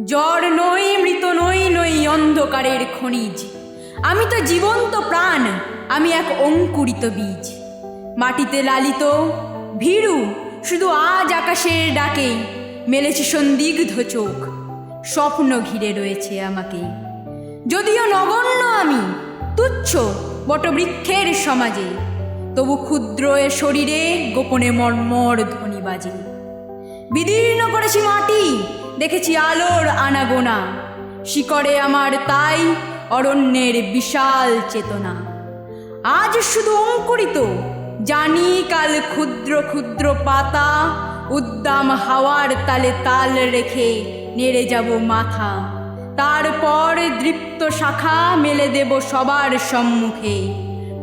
জড় নই, মৃত নই, নই অন্ধকারের খনিজ। আমি তো জীবন্ত প্রাণ, আমি এক অঙ্কুরিত বীজ। মাটিতে লালিত ভীরু, শুধু আজ আকাশের ডাকে মেলেছে সন্দিগ্ধ চোখ। স্বপ্ন ঘিরে রয়েছে আমাকে। যদিও নগণ্য আমি, তুচ্ছ বটবৃক্ষের সমাজে, তবু ক্ষুদ্র এ শরীরে গোপনে মর্মর ধ্বনি বাজে। বিদীর্ণ করেছি মাটি, দেখেছি আলোর আনাগোনা। শিকড়ে আমার তাই অরণ্যের বিশাল চেতনা। আজ শুধু অঙ্কুরিত, জানি কাল ক্ষুদ্র ক্ষুদ্র পাতা উদ্দাম হাওয়ার তালে তাল রেখে নেড়ে যাব মাথা। তারপর দৃপ্ত শাখা মেলে দেব সবার সম্মুখে।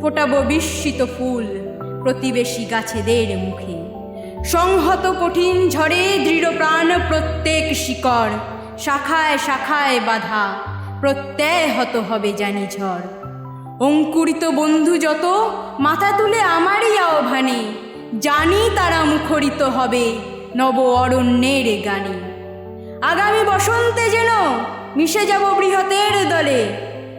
ফোটাবো বিস্মিত ফুল প্রতিবেশী গাছেদের মুখে। সংহত কঠিন ঝড়ে দৃঢ় প্রাণ প্রত্যেক শিকড়। শাখায় শাখায় বাধা, প্রত্যয় হত হবে জানি ঝড়। অঙ্কুরিত বন্ধু যত মাথা তুলে আমারই আহ্বানে, জানি তারা মুখরিত হবে নব অরণ্যের গানে। আগামী বসন্তে যেন মিশে যাব বৃহতের দলে।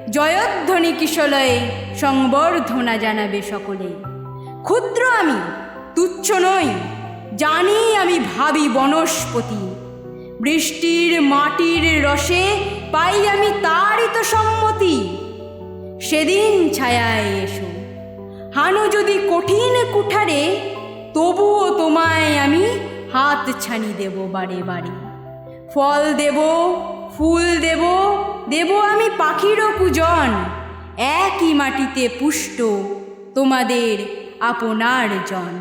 জয়ধ্বনি কিশলয়ে সংবর্ধনা জানাবে সকলে। ক্ষুদ্র আমি, তুচ্ছ নই, জানি আমি ভাবি বনস্পতি। বৃষ্টির মাটির রসে পাই আমি তারই তো সম্মতি। সেদিন ছায়ায় এসো, হানো যদি কঠিন কুঠারে, তবুও তোমায় আমি হাত ছানি দেব বারে বারে। ফল দেব, ফুল দেব, দেব আমি পাখিরও পূজন। একই মাটিতে পুষ্ট তোমাদের আপনার জন।